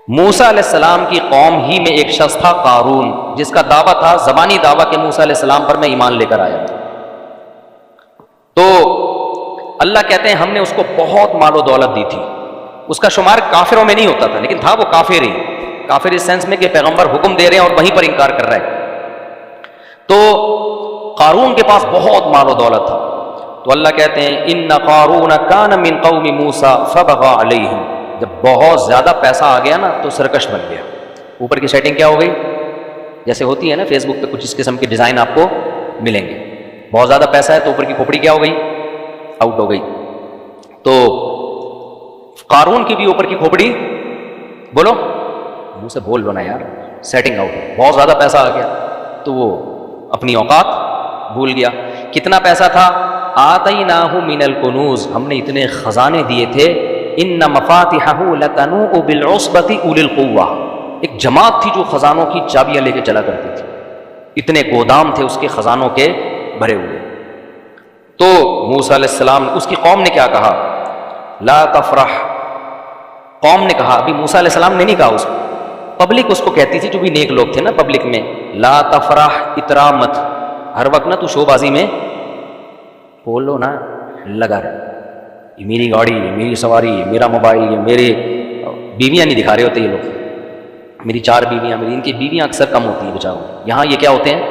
موسیٰ علیہ السلام کی قوم ہی میں ایک شخص تھا قارون، جس کا دعویٰ تھا، زبانی دعویٰ کہ موسیٰ علیہ السلام پر میں ایمان لے کر آیا تھا. تو اللہ کہتے ہیں ہم نے اس کو بہت مال و دولت دی تھی. اس کا شمار کافروں میں نہیں ہوتا تھا، لیکن تھا وہ کافر ہی، کافر اس سینس میں کہ پیغمبر حکم دے رہے ہیں اور وہیں پر انکار کر رہا ہے. تو قارون کے پاس بہت مال و دولت تھا. تو اللہ کہتے ہیں ان قارون کان من قوم موسیٰ فبغى علیہم. جب بہت زیادہ پیسہ آ گیا نا تو سرکش بن گیا. اوپر کی سیٹنگ کیا ہو گئی؟ جیسے ہوتی ہے نا فیس بک پہ کچھ اس قسم کے ڈیزائن آپ کو ملیں گے. بہت زیادہ پیسہ ہے تو اوپر کی کھوپڑی کیا ہو گئی؟ آؤٹ ہو گئی. تو قارون کی بھی اوپر کی کھوپڑی، بولو منہ سے بول لو نا یار، سیٹنگ آؤٹ. بہت زیادہ پیسہ آ گیا تو وہ اپنی اوقات بھول گیا. کتنا پیسہ تھا؟ آتیناہ من الکنوز، ہم نے اتنے خزانے دیے تھے. ان مفاتحہ لتنوء بالعصبۃ اولی القوہ، ایک جماعت تھی جو خزانوں کی چابیاں لے کے چلا کرتی تھی. اتنے گودام تھے اس کے خزانوں کے بھرے ہوئے. تو موسیٰ علیہ السلام، اس کی قوم نے کیا کہا؟ لا تفرح. قوم نے کہا، ابھی موسیٰ علیہ السلام نے نہیں کہا، اس کو پبلک اس کو کہتی تھی جو بھی نیک لوگ تھے نا پبلک میں، لا تفرح، اترا مت. ہر وقت نا تو شو بازی میں بولو نا لگا رہے، یہ میری گاڑی، یہ میری سواری، یہ میرا موبائل، یہ میرے بیویاں نہیں دکھا رہے ہوتے یہ لوگ. میری 4 بیویاں، میری، ان کی بیویاں اکثر کم ہوتی ہیں بیچاروں. یہاں یہ کیا ہوتے ہیں؟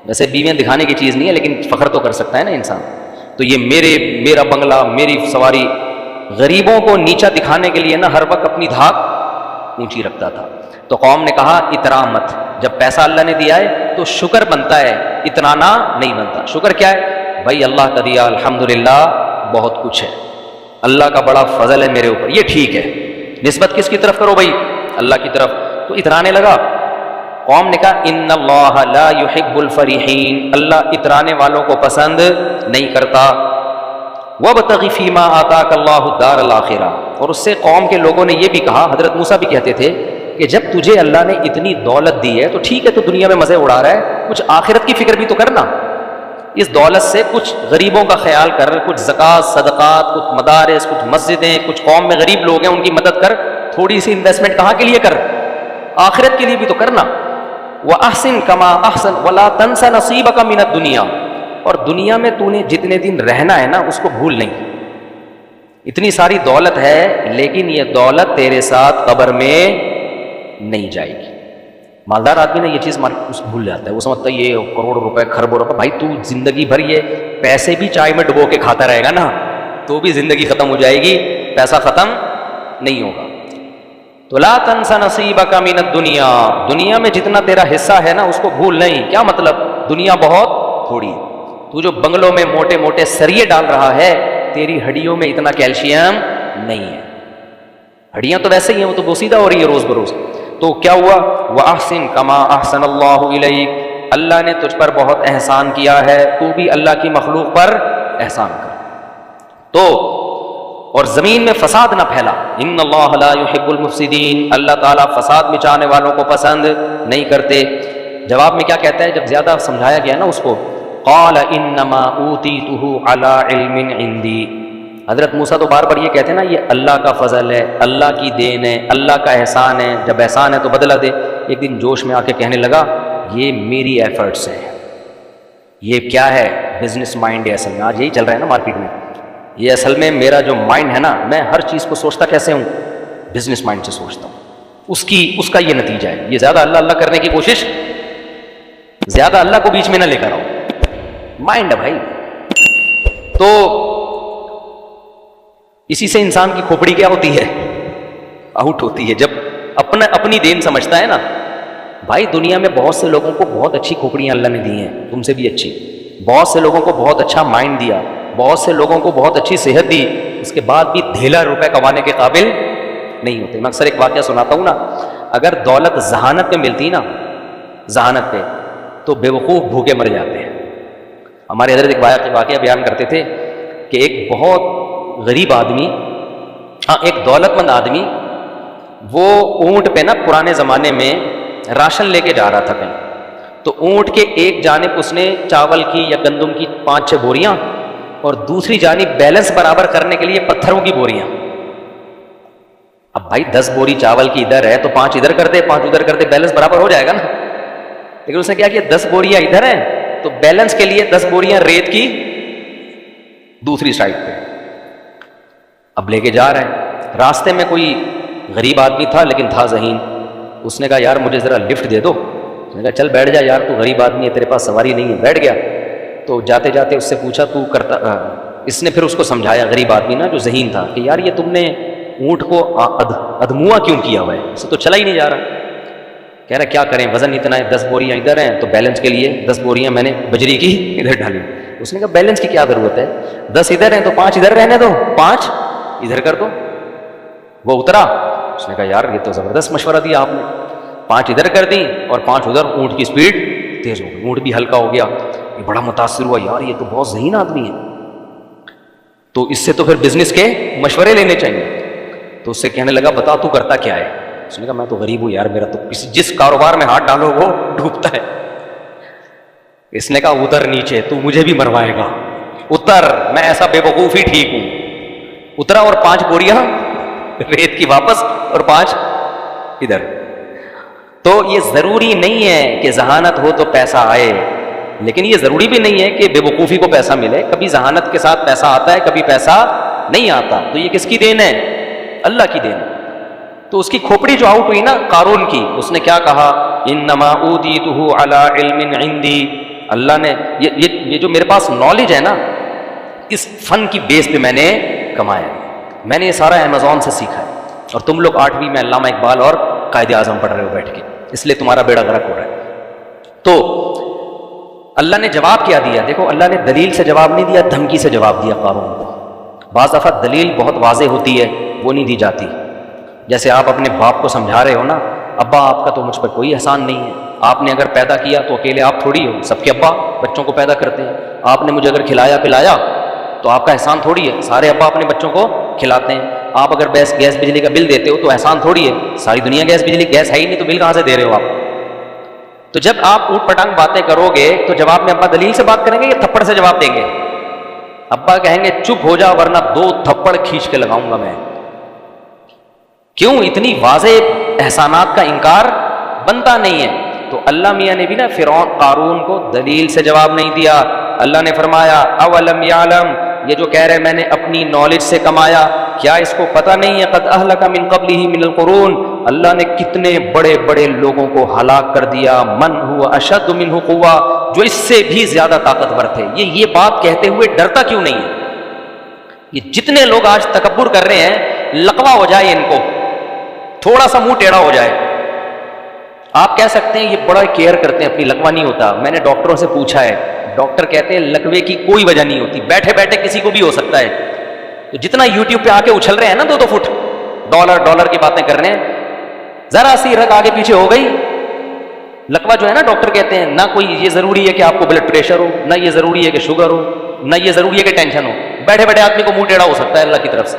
ویسے بیویاں دکھانے کی چیز نہیں ہے لیکن فخر تو کر سکتا ہے نا انسان. تو یہ میرا بنگلہ، میری سواری. غریبوں کو نیچا دکھانے کے لیے نا ہر وقت اپنی دھاک اونچی رکھتا تھا. تو قوم نے کہا اترا مت. جب پیسہ اللہ نے دیا ہے تو شکر بنتا ہے، اترانا نہیں بنتا. شکر کیا ہے؟ بھائی اللہ کا دیا الحمدللہ بہت کچھ ہے، اللہ کا بڑا فضل ہے میرے اوپر، یہ ٹھیک ہے. نسبت کس کی طرف کرو بھائی؟ اللہ کی طرف. تو اترانے لگا. قوم نے کہا ان اللہ لا يحب الفریحین، اللہ اترانے والوں کو پسند نہیں کرتا. وابتغ فیما آتاک اللہ الدار الآخرہ. اور اس سے قوم کے لوگوں نے یہ بھی کہا، حضرت موسیٰ بھی کہتے تھے کہ جب تجھے اللہ نے اتنی دولت دی ہے تو ٹھیک ہے، تو دنیا میں مزے اڑا رہا ہے، کچھ آخرت کی فکر بھی تو کرنا. اس دولت سے کچھ غریبوں کا خیال کر، کچھ زکوٰۃ، صدقات، کچھ مدارس، کچھ مسجدیں، کچھ قوم میں غریب لوگ ہیں ان کی مدد کر. تھوڑی سی انویسٹمنٹ کہاں کے لیے کر؟ آخرت کے لیے بھی تو کرنا. وَأَحْسِن كَمَا أَحْسَنَ وَلَا تَنْسَ نَصِيبَكَ مِنَ الدُّنْيَا. اور دنیا میں تو نے جتنے دن رہنا ہے نا اس کو بھول نہیں. اتنی ساری دولت ہے لیکن یہ دولت تیرے ساتھ قبر میں نہیں جائے گی. مالدار آدمی نا یہ چیز بھول جاتا ہے، وہ سمجھتا ہے یہ کروڑوں روپے، خربوں روپے. بھائی تو زندگی بھر یہ پیسے بھی چائے میں ڈبو کے کھاتا رہے گا نا تو بھی زندگی ختم ہو جائے گی، پیسہ ختم نہیں ہوگا. تو لا تنس نصیبک من الدنیا، دنیا میں جتنا تیرا حصہ ہے نا اس کو بھول نہیں. کیا مطلب؟ دنیا بہت تھوڑی. تو جو بنگلوں میں موٹے موٹے سریے ڈال رہا ہے، تیری ہڈیوں میں اتنا کیلشیم نہیں ہے. ہڈیاں تو ویسے ہی ہیں، وہ تو بوسیدہ ہو رہی ہے روز بروز. تو کیا ہوا؟ وَأَحْسِن كَمَا أَحْسَنَ اللَّهُ إِلَيْكَ، اللہ نے تجھ پر بہت احسان کیا ہے، تو بھی اللہ کی مخلوق پر احسان کر. تو اور زمین میں فساد نہ پھیلا. ان اللہ لا يحب المفسدین، اللہ تعالیٰ فساد مچانے والوں کو پسند نہیں کرتے. جواب میں کیا کہتا ہے جب زیادہ سمجھایا گیا نا اس کو؟ قال انما اوتیتہ علی علم عندی. حضرت موسیٰ تو بار بار یہ کہتے ہیں نا یہ اللہ کا فضل ہے، اللہ کی دین ہے، اللہ کا احسان ہے، جب احسان ہے تو بدلہ دے. ایک دن جوش میں آ کے کہنے لگا یہ میری ایفرٹس ہیں. یہ کیا ہے؟ بزنس مائنڈ ہے اصل میں. آج یہی چل رہا ہے نا مارکیٹ میں. یہ اصل میں میرا جو مائنڈ ہے نا، میں ہر چیز کو سوچتا کیسے ہوں؟ بزنس مائنڈ سے سوچتا ہوں. اس کا یہ نتیجہ ہے. یہ زیادہ اللہ اللہ کرنے کی کوشش، زیادہ اللہ کو بیچ میں نہ لے کر آؤ. مائنڈ ہے بھائی. تو اسی سے انسان کی کھوپڑی کیا ہوتی ہے؟ آؤٹ ہوتی ہے. جب اپنی دین سمجھتا ہے نا. بھائی دنیا میں بہت سے لوگوں کو بہت اچھی کھوپڑیاں اللہ نے دی ہیں، تم سے بھی اچھی. بہت سے لوگوں کو بہت اچھا مائنڈ دیا، بہت سے لوگوں کو بہت اچھی صحت دی، اس کے بعد بھی دھیلا روپے کمانے کے قابل نہیں ہوتے. میں اکثر ایک واقعہ سناتا ہوں نا، اگر دولت ذہانت پہ ملتی نا، ذہانت پہ، تو بے وقوف بھوکے مر جاتے ہیں. ہمارے حضرت ایک واقعہ بیان کرتے تھے کہ ایک بہت غریب آدمی، ایک دولت مند آدمی، وہ اونٹ پہ نا پرانے زمانے میں راشن لے کے جا رہا تھا کہیں. تو اونٹ کے ایک جانب اس نے چاول کی یا گندم کی 5-6 بوریاں اور دوسری جانب بیلنس برابر کرنے کے لیے پتھروں کی بوریاں. اب بھائی 10 بوری چاول کی ادھر ہے تو 5 ادھر کر دے، 5 ادھر کر دے، بیلنس برابر ہو جائے گا نا. لیکن اس نے کیا کیا، 10 بوریاں ادھر ہیں تو بیلنس کے لیے 10 بوریاں ریت کی دوسری سائڈ پہ اب لے کے جا رہے ہیں. راستے میں کوئی غریب آدمی تھا لیکن تھا ذہین. اس نے کہا یار مجھے ذرا لفٹ دے دو. اس نے کہا چل بیٹھ جا یار، تو غریب آدمی ہے، تیرے پاس سواری نہیں ہے. بیٹھ گیا. تو جاتے جاتے اس سے پوچھا تو کرتا، اس نے پھر اس کو سمجھایا، غریب آدمی نا جو ذہین تھا، کہ یار یہ تم نے اونٹ کو ادھموا کیوں کیا ہوا ہے، اسے تو چلا ہی نہیں جا رہا. کہہ رہا کیا کریں، وزن اتنا ہے، 10 بوریاں ادھر ہیں تو بیلنس کے لیے 10 بوریاں میں نے بجری کی ادھر ڈالی. اس نے کہا بیلنس کی کیا ضرورت ہے، 10 ادھر ہیں تو 5 ادھر رہنے دو، 5 ادھر کر دو. وہ اترا. اس نے کہا یار یہ تو زبردست مشورہ دیا آپ نے. 5 ادھر کر دی اور 5 ادھر. اونٹ کی سپیڈ تیز ہو گئی، اونٹ بھی ہلکا ہو گیا. یہ بڑا متاثر ہوا، یار یہ تو بہت ذہین آدمی ہے، تو اس سے تو پھر بزنس کے مشورے لینے چاہیے. تو اس سے کہنے لگا بتا تو کرتا کیا ہے. اس نے کہا میں تو غریب ہوں یار، میرا تو جس کاروبار میں ہاتھ ڈالو وہ ڈوبتا ہے. اس نے کہا اتر نیچے، تو مجھے بھی مروائے گا، اتر، میں ایسا بے وقوف ہی ٹھیک ہوں. اترا اور 5 بوریاں ریت کی واپس اور 5 ادھر. تو یہ ضروری نہیں ہے کہ ذہانت ہو تو پیسہ آئے، لیکن یہ ضروری بھی نہیں ہے کہ بے وقوفی کو پیسہ ملے. کبھی ذہانت کے ساتھ پیسہ آتا ہے، کبھی پیسہ نہیں آتا. تو یہ کس کی دین ہے؟ اللہ کی دین. تو اس کی کھوپڑی جو آؤٹ ہوئی نا قارون کی، اس نے کیا کہا، انما اوتیتہ علی علم عندی. اللہ نے یہ جو میرے پاس نالج ہے نا، اس فن کی بیس پہ میں نے کمایا. میں نے یہ سارا امیزون سے سیکھا ہے، اور تم لوگ 8ویں میں علامہ اقبال اور قائد اعظم پڑھ رہے ہو بیٹھ کے، اس لیے تمہارا بیڑا غرق ہو رہا ہے. تو اللہ نے جواب کیا دیا؟ دیکھو اللہ نے دلیل سے جواب نہیں دیا، دھمکی سے جواب دیا قارون کو. بعض دفعہ دلیل بہت واضح ہوتی ہے، وہ نہیں دی جاتی. جیسے آپ اپنے باپ کو سمجھا رہے ہو نا، ابا آپ کا تو مجھ پر کوئی احسان نہیں ہے، آپ نے اگر پیدا کیا تو اکیلے آپ تھوڑی ہو، سب کے ابا بچوں کو پیدا کرتے ہیں. آپ نے مجھے اگر کھلایا پلایا تو آپ کا احسان تھوڑی ہے، سارے ابا اپنے بچوں کو کھلاتے ہیں. آپ اگر گیس بجلی کا بل دیتے ہو تو احسان تھوڑی ہے، ساری دنیا گیس ہے ہی نہیں تو بل کہاں سے دے رہے ہو آپ. تو جب آپ اوٹ پٹانگ باتیں کرو گے تو جواب میں ابا دلیل سے بات کریں گے یا تھپڑ سے جواب دیں گے؟ ابا کہیں گے چپ ہو جا ورنہ 2 تھپڑ کھینچ کے لگاؤں گا میں. کیوں؟ اتنی واضح احسانات کا انکار بنتا نہیں ہے. تو اللہ میاں نے بھی نا فرعون قارون کو دلیل سے جواب نہیں دیا. اللہ نے فرمایا اولم یعلم، یہ جو کہہ رہے میں نے اپنی نالج سے کمایا، کیا اس کو پتہ نہیں ہے قد اہلک من قبلہ من القرون، اللہ نے کتنے بڑے بڑے لوگوں کو ہلاک کر دیا، من هو اشد منہ قوہ، جو اس سے بھی زیادہ طاقتور تھے. یہ بات کہتے ہوئے ڈرتا کیوں نہیں ہے؟ یہ جتنے لوگ آج تکبر کر رہے ہیں، لقوہ ہو جائے ان کو، تھوڑا سا منہ ٹیڑھا ہو جائے. آپ کہہ سکتے ہیں یہ بڑا کیئر کرتے ہیں، اپنی لقوہ نہیں ہوتا. میں نے ڈاکٹروں سے پوچھا ہے، ڈاکٹر کہتے ہیں لقوے کی کوئی وجہ نہیں ہوتی، بیٹھے بیٹھے کسی کو بھی ہو سکتا ہے. تو جتنا یوٹیوب پہ آ کے اچھل رہے ہیں نا 2-2 فٹ، ڈالر کی باتیں کر رہے ہیں، ذرا سی رگ آگے پیچھے ہو گئی لقوہ جو ہے نا، ڈاکٹر کہتے ہیں نہ کوئی یہ ضروری ہے کہ آپ کو بلڈ پریشر ہو، نہ یہ ضروری ہے کہ شوگر ہو، نہ یہ ضروری ہے کہ ٹینشن ہو. بیٹھے بیٹھے آدمی کو منہ ٹیڑھا ہو سکتا ہے اللہ کی طرف سے.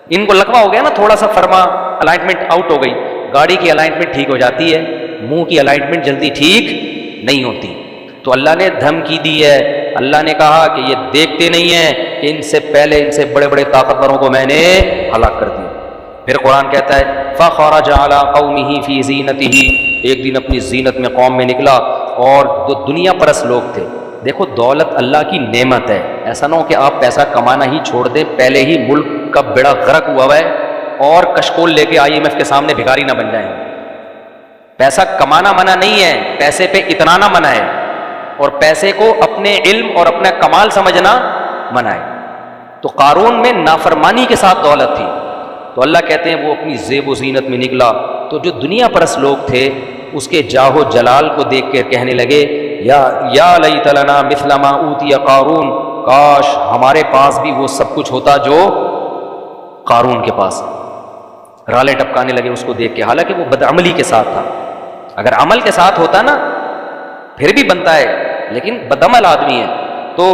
ان کو لقوہ ہو گیا نا، تھوڑا سا فرما الائنمنٹ آؤٹ ہو گئی. گاڑی کی الائنمنٹ ٹھیک ہو جاتی ہے، منہ کی الائنمنٹ جلدی ٹھیک نہیں ہوتی. تو اللہ نے دھمکی دی ہے، اللہ نے کہا کہ یہ دیکھتے نہیں ہیں کہ ان سے پہلے ان سے بڑے بڑے طاقتوروں کو میں نے ہلاک کر دیا. پھر قرآن کہتا ہے فخرج علی قومہ فی زینتہ، ایک دن اپنی زینت میں قوم میں نکلا، اور جو دنیا پرست لوگ تھے. دیکھو دولت اللہ کی نعمت ہے، ایسا نہ ہو کہ آپ پیسہ کمانا ہی چھوڑ دیں، پہلے ہی ملک کا بیڑا غرق ہوا ہے اور کشکول لے کے IMF کے سامنے بھکاری نہ بن جائیں. پیسہ کمانا منع نہیں ہے، پیسے پہ اتنانا منع ہے، اور پیسے کو اپنے علم اور اپنا کمال سمجھنا منع ہے. تو قارون میں نافرمانی کے ساتھ دولت تھی. تو اللہ کہتے ہیں وہ اپنی زیب و زینت میں نکلا. تو جو دنیا پرست لوگ تھے اس کے جاہ و جلال کو دیکھ کے کہنے لگے یا لیت لنا مثل ما اوتی قارون، کاش ہمارے پاس بھی وہ سب کچھ ہوتا جو قارون کے پاس. رالے ٹپکانے لگے اس کو دیکھ کے، حالانکہ وہ بدعملی کے ساتھ تھا. اگر عمل کے ساتھ ہوتا نا پھر بھی بنتا ہے، لیکن بدعمل آدمی ہے. تو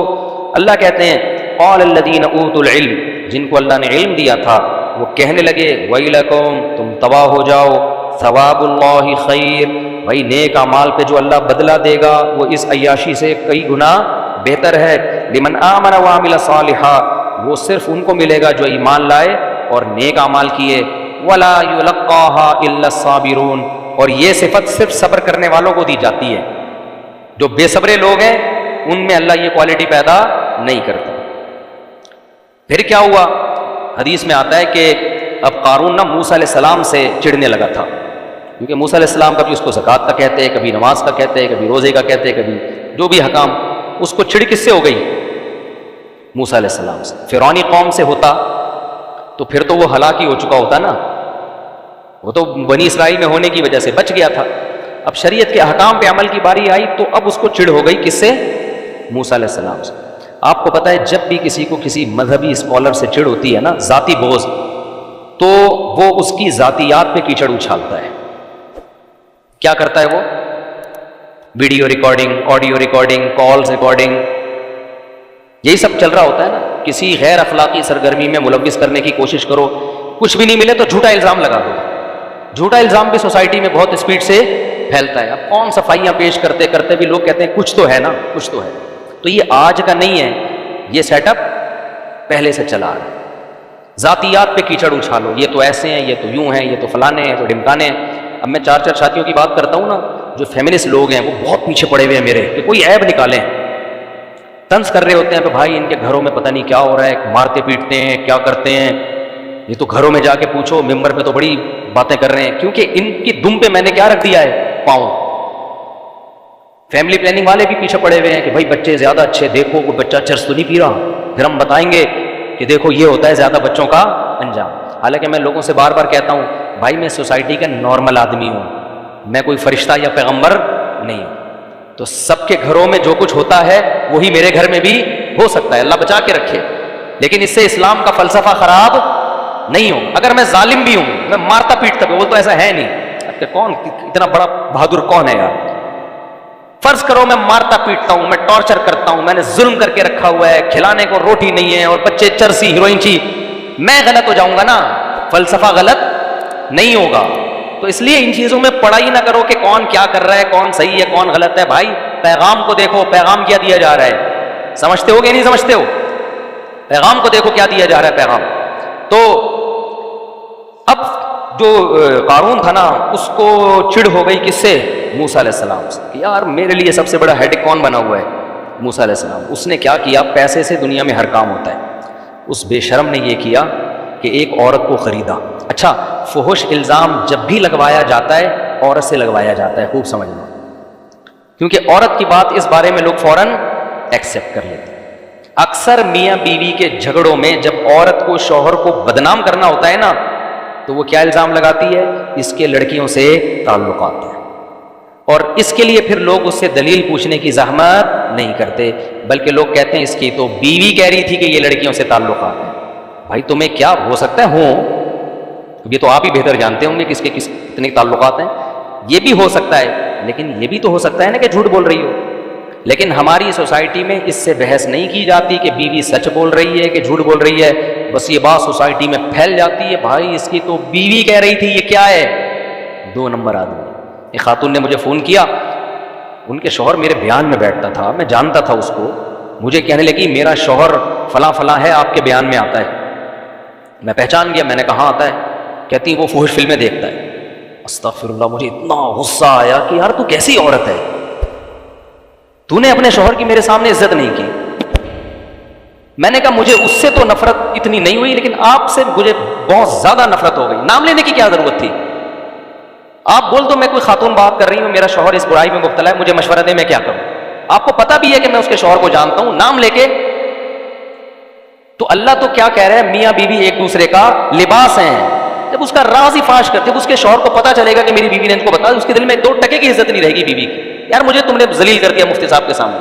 اللہ کہتے ہیں قال الذین اوتوا العلم، جن کو اللہ نے علم دیا تھا وہ کہنے لگے ویلکم، تم تباہ ہو جاؤ، ثواب اللہ خیر، بھائی نیک اعمال پہ جو اللہ بدلہ دے گا وہ اس عیاشی سے کئی گنا بہتر ہے. لمن آمن وعمل صالحا، وہ صرف ان کو ملے گا جو ایمان لائے اور نیک اعمال کیے. ولا یلقاها الا الصابرون، اور یہ صفت صرف صبر کرنے والوں کو دی جاتی ہے، جو بے صبرے لوگ ہیں ان میں اللہ یہ کوالٹی پیدا نہیں کرتا۔ پھر کیا ہوا؟ حدیث میں آتا ہے کہ اب قارون نہ موسیٰ علیہ السلام سے چڑھنے لگا تھا، کیونکہ موسیٰ علیہ السلام کبھی اس کو زکوٰۃ کا کہتے ہیں، کبھی نماز کا کہتے ہیں، کبھی روزے کا کہتے ہیں، کبھی جو بھی حکام، اس کو چڑ کس سے ہو گئی؟ موسیٰ علیہ السلام سے۔ فرعونی قوم سے ہوتا تو پھر تو وہ ہلاک ہی ہو چکا ہوتا نا، وہ تو بنی اسرائیل میں ہونے کی وجہ سے بچ گیا تھا۔ اب شریعت کے احکام پہ عمل کی باری آئی تو اب اس کو چڑ ہو گئی، کس سے؟ موسیٰ علیہ السلام سے۔ آپ کو پتہ ہے جب بھی کسی کو کسی مذہبی اسکالر سے چڑ ہوتی ہے نا، ذاتی بغض، تو وہ اس کی ذاتیات پہ کیچڑ اچھالتا ہے۔ کیا کرتا ہے وہ؟ Video recording, audio recording, calls recording, یہی سب چل رہا ہوتا ہے نا۔ کسی غیر اخلاقی سرگرمی میں ملوث کرنے کی کوشش کرو، کچھ بھی نہیں ملے تو جھوٹا الزام لگا دو۔ جھوٹا الزام بھی سوسائٹی میں بہت اسپیڈ سے پھیلتا ہے۔ اب کون صفائیاں پیش کرتے کرتے بھی لوگ کہتے ہیں کچھ تو ہے نا، کچھ تو ہے۔ تو یہ آج کا نہیں ہے، یہ سیٹ اپ پہلے سے چلا رہا ہے۔ ذاتیات پہ کیچڑ اچھالو، یہ تو ایسے ہیں، یہ تو یوں ہیں، یہ تو فلانے ہیں، تو ڈھمکانے ہیں۔ اب میں چار ساتھیوں کی بات کرتا ہوں نا، جو فیمنسٹ لوگ ہیں وہ بہت پیچھے پڑے ہوئے ہیں میرے، کہ کوئی عیب نکالیں، طنز کر رہے ہوتے ہیں کہ بھائی ان کے گھروں میں پتہ نہیں کیا ہو رہا ہے، مارتے پیٹتے ہیں، کیا کرتے ہیں، یہ تو گھروں میں جا کے پوچھو، ممبر پہ تو بڑی باتیں کر رہے ہیں، کیونکہ ان کی دم پہ میں نے کیا رکھ دیا ہے؟ پاؤں۔ فیملی پلاننگ والے بھی پیچھے پڑے ہوئے ہیں کہ بھائی بچے زیادہ اچھے، دیکھو وہ بچہ چرس تو نہیں پی رہا، پھر ہم بتائیں گے کہ دیکھو یہ ہوتا ہے زیادہ بچوں کا انجام۔ حالانکہ میں لوگوں سے بار بار کہتا ہوں بھائی میں سوسائٹی کا نارمل آدمی ہوں، میں کوئی فرشتہ یا پیغمبر نہیں ہوں، تو سب کے گھروں میں جو کچھ ہوتا ہے وہی میرے گھر میں بھی ہو سکتا ہے، اللہ بچا کے رکھے، لیکن اس سے اسلام کا فلسفہ خراب نہیں ہو۔ اگر میں ظالم بھی ہوں، میں مارتا پیٹتا بھی، وہ تو ایسا ہے نہیں، کون اتنا بڑا بہادر کون ہے یار؟ فرض کرو میں مارتا پیٹتا ہوں، میں ٹارچر کرتا ہوں، میں نے ظلم کر کے رکھا ہوا ہے، کھلانے کو روٹی نہیں ہے اور بچے چرسی ہیروئن چی، میں غلط ہو جاؤں گا نا، فلسفہ غلط نہیں ہوگا۔ تو اس لیے ان چیزوں میں پڑھائی نہ کرو کہ کون کیا کر رہا ہے، کون صحیح ہے کون غلط ہے۔ بھائی پیغام کو دیکھو، پیغام کیا دیا جا رہا ہے، سمجھتے ہو کہ نہیں سمجھتے ہو؟ پیغام کو دیکھو کیا دیا جا رہا ہے پیغام۔ تو اب جو قارون تھا نا، اس کو چڑ ہو گئی کس سے؟ موسیٰ علیہ السلام سے، کہ یار میرے لیے سب سے بڑا ہیڈک کون بنا ہوا ہے؟ موسیٰ علیہ السلام۔ اس نے کیا کیا؟ پیسے سے دنیا میں ہر کام ہوتا ہے، اس بے شرم نے یہ کیا کہ ایک عورت کو خریدا۔ اچھا، فحش الزام جب بھی لگوایا جاتا ہے عورت سے لگوایا جاتا ہے، خوب سمجھنا، کیونکہ عورت کی بات اس بارے میں لوگ فوراً ایکسیپٹ کر لیتے ہیں۔ اکثر میاں بیوی کے جھگڑوں میں جب عورت کو شوہر کو بدنام کرنا ہوتا ہے نا، تو وہ کیا الزام لگاتی ہے؟ اس کے لڑکیوں سے تعلقات ہیں، اور اس کے لیے پھر لوگ اس سے دلیل پوچھنے کی زحمت نہیں کرتے، بلکہ لوگ کہتے ہیں اس کی تو بیوی کہہ رہی تھی کہ یہ لڑکیوں سے تعلقات ہیں۔ بھائی تمہیں کیا ہو سکتا ہے ہوں، یہ تو آپ ہی بہتر جانتے ہوں گے کس کے کتنے تعلقات ہیں، یہ بھی ہو سکتا ہے، لیکن یہ بھی تو ہو سکتا ہے نا کہ جھوٹ بول رہی ہو۔ لیکن ہماری سوسائٹی میں اس سے بحث نہیں کی جاتی کہ بیوی سچ بول رہی ہے کہ جھوٹ بول رہی ہے، بس یہ بات سوسائٹی میں پھیل جاتی ہے، بھائی اس کی تو بیوی کہہ رہی تھی، یہ کیا ہے؟ 2 نمبر آدمی۔ ایک خاتون نے مجھے فون کیا، ان کے شوہر میرے بیان میں بیٹھتا تھا، میں جانتا تھا اس کو، مجھے کہنے لگی میرا شوہر فلاں فلاں ہے، آپ کے بیان میں آتا ہے۔ میں پہچان گیا، میں نے کہا آتا ہے؟ کہتی وہ فحش فلمیں دیکھتا ہے۔ استغفر اللہ، مجھے اتنا غصہ آیا کہ یار تو کیسی عورت ہے، تو نے اپنے شوہر کی میرے سامنے عزت نہیں کی۔ میں نے کہا مجھے اس سے تو نفرت اتنی نہیں ہوئی، لیکن آپ سے مجھے بہت زیادہ نفرت ہو گئی۔ نام لینے کی کیا ضرورت تھی؟ آپ بول دو میں کوئی خاتون بات کر رہی ہوں، میرا شوہر اس برائی میں مبتلا ہے، مجھے مشورہ دے میں کیا کروں۔ آپ کو پتا بھی ہے کہ میں اس کے شوہر کو جانتا ہوں، نام لے کے۔ تو اللہ تو کیا کہہ رہا ہے، میاں بیوی ایک دوسرے کا لباس ہیں۔ جب اس کا راز ہی فاش کر، جب اس کے شوہر کو پتا چلے گا کہ میری بیوی نے ان کو بتا، اس کے دل میں 2 ٹکے کی عزت نہیں رہے گی بیوی کی، یار مجھے تم نے ذلیل کر دیا مفتی صاحب کے سامنے۔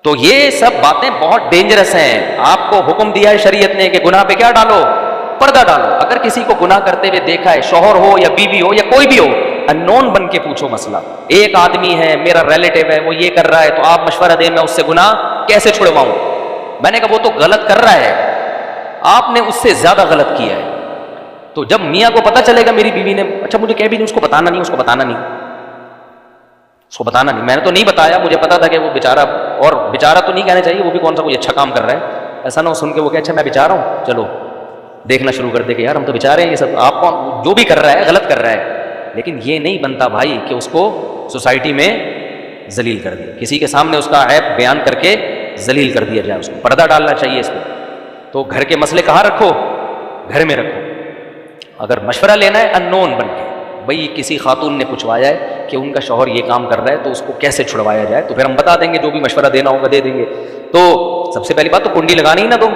تو یہ سب باتیں بہت ڈینجرس ہیں۔ آپ کو حکم دیا ہے شریعت نے کہ گناہ پہ کیا ڈالو؟ پردہ ڈالو۔ اگر کسی کو گناہ کرتے ہوئے دیکھا ہے، شوہر ہو یا بیوی ہو یا کوئی بھی ہو، انون بن کے پوچھو مسئلہ۔ ایک آدمی ہے میرا ریلیٹیو ہے، وہ یہ کر رہا ہے، تو آپ مشورہ دیں میں اس سے گناہ کیسے چھڑواؤں؟ میں نے کہا وہ تو غلط کر رہا ہے، آپ نے اس سے زیادہ غلط کیا ہے۔ تو جب میاں کو پتا چلے گا میری بیوی نے، اچھا مجھے کہہ بھی نہیں، اس کو بتانا نہیں، اس کو بتانا نہیں، اس کو بتانا نہیں، میں نے تو نہیں بتایا، مجھے پتا تھا کہ وہ بیچارہ، اور بیچارہ تو نہیں کہنا چاہیے، وہ بھی کون سا کوئی اچھا کام کر رہا ہے، ایسا نہ ہو سن کے وہ کہ اچھا میں بیچارہ ہوں، چلو دیکھنا شروع کر دے کہ یار ہم تو بیچارے ہیں، یہ سب آپ کون، جو بھی کر رہا ہے غلط کر رہا ہے، لیکن یہ نہیں بنتا بھائی کہ اس کو سوسائٹی میں ذلیل کر دیا، کسی کے سامنے اس کا عیب بیان کر کے ذلیل کر دیا جائے، اس کو پردہ ڈالنا چاہیے اس پہ۔ تو گھر کے مسئلے کہاں رکھو؟ گھر میں رکھو۔ اگر مشورہ لینا ہے ان نون بن کے، بھئی کسی خاتون نے پوچھوایا ہے کہ ان کا شوہر یہ کام کر رہا ہے تو اس کو کیسے چھڑوایا جائے، تو پھر ہم بتا دیں گے، جو بھی مشورہ دینا ہوگا دے دیں گے۔ تو سب سے پہلی بات تو کنڈی لگانی ہی نہ دو۔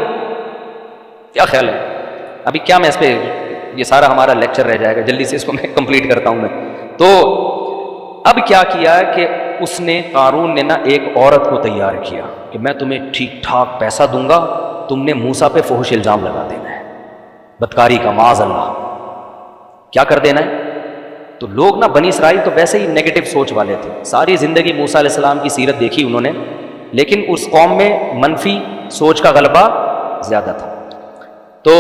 کیا خیال ہے؟ ابھی کیا میں اس پہ، یہ سارا ہمارا لیکچر رہ جائے گا، جلدی سے اس کو میں کمپلیٹ کرتا ہوں میں۔ تو اب کیا کیا کہ اس نے، قارون نے نا ایک عورت کو تیار کیا کہ میں تمہیں ٹھیک ٹھاک پیسہ دوں گا، تم نے موسیٰ پہ فحش الزام لگا دینا ہے، بدکاری کا، معاذ اللہ، کیا کر دینا ہے۔ تو لوگ نا بنی اسرائیل تو ویسے ہی نیگیٹو سوچ والے تھے، ساری زندگی موسیٰ علیہ السلام کی سیرت دیکھی انہوں نے، لیکن اس قوم میں منفی سوچ کا غلبہ زیادہ تھا۔ تو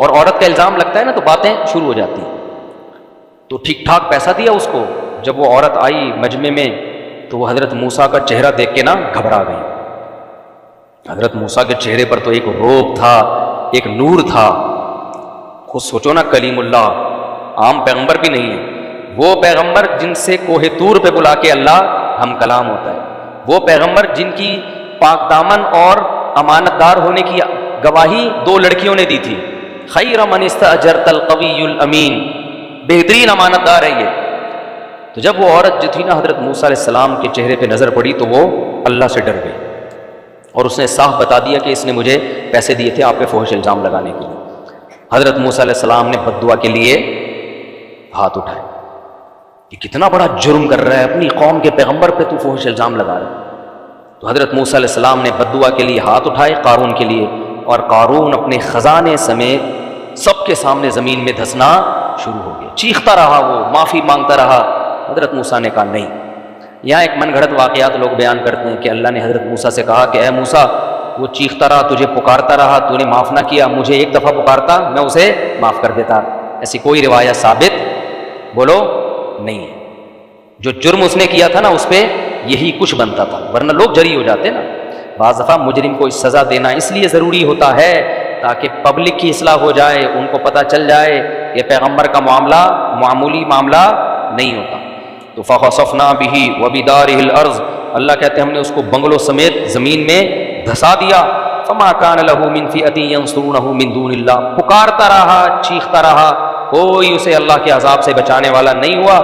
اور عورت کا الزام لگتا ہے نا تو باتیں شروع ہو جاتی ہیں۔ تو ٹھیک ٹھاک پیسہ دیا اس کو۔ جب وہ عورت آئی مجمع میں تو وہ حضرت موسیٰ کا چہرہ دیکھ کے نا گھبرا گئی۔ حضرت موسیٰ کے چہرے پر تو ایک روب تھا، ایک نور تھا۔ خود سوچو نا، کلیم اللہ، عام پیغمبر بھی نہیں ہے، وہ پیغمبر جن سے کوہ طور پہ بلا کے اللہ ہم کلام ہوتا ہے، وہ پیغمبر جن کی پاک دامن اور امانت دار ہونے کی گواہی 2 لڑکیوں نے دی تھی، خیر من استاجرت القوی الامین، بہترین امانت دار ہے یہ۔ تو جب وہ عورت جو تھی نا حضرت موسیٰ علیہ السلام کے چہرے پہ نظر پڑی تو وہ اللہ سے ڈر گئی، اور اس نے صاف بتا دیا کہ اس نے مجھے پیسے دیے تھے آپ پہ فحش الزام لگانے کے لیے۔ حضرت موسیٰ علیہ السلام نے بد دعا کے لیے ہاتھ اٹھائے، یہ کتنا بڑا جرم کر رہا ہے، اپنی قوم کے پیغمبر پہ تو فحش الزام لگا رہا ہے۔ تو حضرت موسیٰ علیہ السلام نے بد دعا کے لیے ہاتھ اٹھائے قارون کے لیے، اور قارون اپنے خزانے سمیت سب کے سامنے زمین میں دھسنا شروع ہو گیا، چیختا رہا، وہ معافی مانگتا رہا۔ حضرت موسیٰ نے کہا نہیں۔ یہاں ایک من گھڑت واقعات لوگ بیان کرتے ہیں کہ اللہ نے حضرت موسیٰ سے کہا کہ اے موسیٰ، وہ چیختا رہا، تجھے پکارتا رہا، تو نے معاف نہ کیا، مجھے ایک دفعہ پکارتا میں اسے معاف کر دیتا۔ ایسی کوئی روایت ثابت بولو نہیں ہے۔ جو جرم اس نے کیا تھا نا اس پہ یہی کچھ بنتا تھا، ورنہ لوگ جری ہو جاتے نا۔ بعض دفعہ مجرم کو سزا دینا اس لیے ضروری ہوتا ہے تاکہ پبلک کی اصلاح ہو جائے، ان کو پتہ چل جائے کہ پیغمبر کا معاملہ معمولی معاملہ نہیں ہوتا۔ تو فخسفنا به وبداره الارض، اللہ کہتے ہیں ہم نے اس کو بنگلوں سمیت زمین میں دھسا دیا۔ فما كان له من فئة ينصرونه من دون اللہ، پکارتا رہا، چیختا رہا، کوئی اسے اللہ کے عذاب سے بچانے والا نہیں ہوا۔